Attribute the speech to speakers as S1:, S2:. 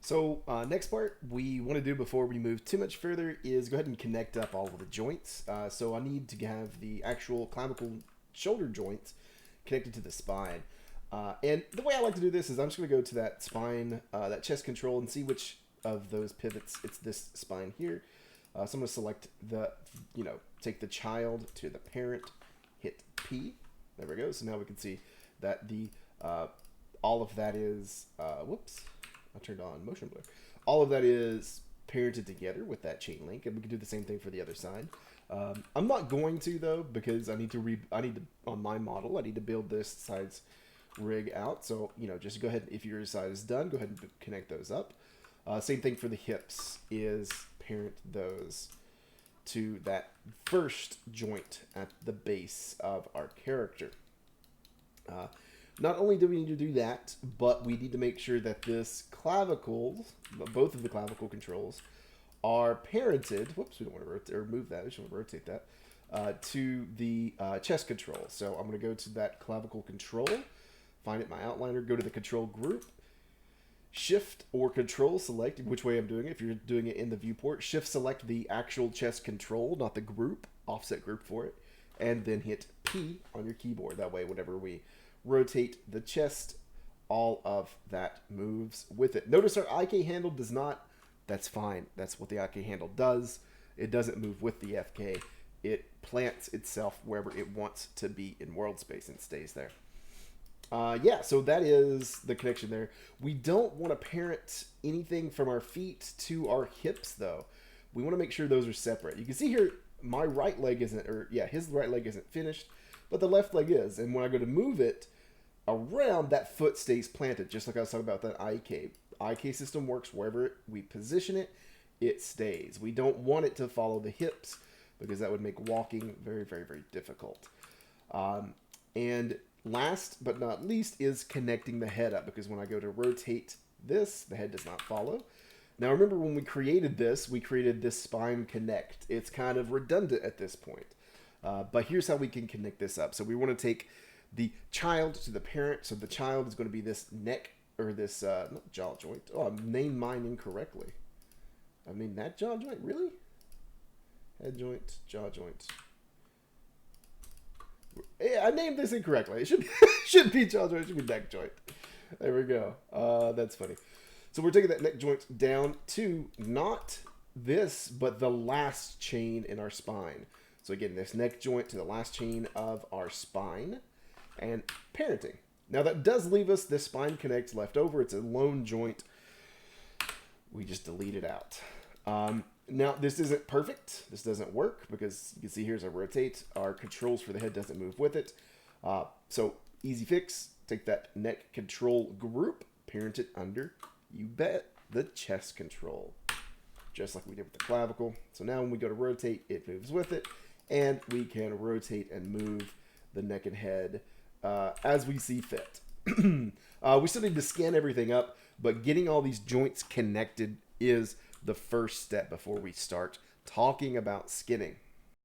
S1: So next part we want to do before we move too much further is go ahead and connect up all of the joints. So I need to have the actual clavicle shoulder joints connected to the spine. And the way I like to do this is I'm just going to go to that spine, that chest control, and see which of those pivots it's this spine here. So I'm going to select the, take the child to the parent, hit P. There we go. So now we can see that the all of that is, whoops, I turned on motion blur. All of that is parented together with that chain link, and we can do the same thing for the other side. I'm not going to though, because I need to on my model, I need to build this side's rig out. So, just go ahead, if your side is done, go ahead and connect those up. Same thing for the hips, is parent those to that first joint at the base of our character. Not only do we need to do that, but we need to make sure that this clavicle, both of the clavicle controls, are parented. Whoops, we don't want to rotate or move that. We just want to rotate that to the chest control. So I'm going to go to that clavicle control, find it in my outliner, go to the control group, shift or control select which way I'm doing it. If you're doing it in the viewport, shift select the actual chest control, not the group, offset group for it, and then hit P on your keyboard. That way, whenever we rotate the chest, all of that moves with it. Notice our IK handle does not. That's fine. That's what the IK handle does. It doesn't move with the FK. It plants itself wherever it wants to be in world space and stays there. Yeah, so that is the connection there. We don't want to parent anything from our feet to our hips, though. We want to make sure those are separate. You can see here, my right leg isn't, his right leg isn't finished, but the left leg is. And when I go to move it around, that foot stays planted, just like I was talking about that IK. IK system works wherever we position it, it stays. We don't want it to follow the hips because that would make walking very, very, very difficult. And last but not least is connecting the head up, because when I go to rotate this, the head does not follow. Now remember, when we created this spine connect. It's kind of redundant at this point. But here's how we can connect this up. So we want to take the child to the parent. So the child is going to be this neck, or this not jaw joint. Oh, I named mine incorrectly. I mean, that jaw joint, really? Head joint, jaw joint. Yeah, I named this incorrectly. It should be jaw joint. It should be neck joint. There we go. That's funny. So we're taking that neck joint down to not this, but the last chain in our spine. So again, this neck joint to the last chain of our spine, and parenting. Now that does leave us this spine connect left over. It's a lone joint. We just delete it out. Now this isn't perfect. This doesn't work because you can see here's a rotate. Our controls for the head doesn't move with it. So easy fix. Take that neck control group, parent it under, you bet, the chest control. Just like we did with the clavicle. So now when we go to rotate, it moves with it. And we can rotate and move the neck and head as we see fit. We still need to scan everything up, but getting all these joints connected is the first step before we start talking about skinning.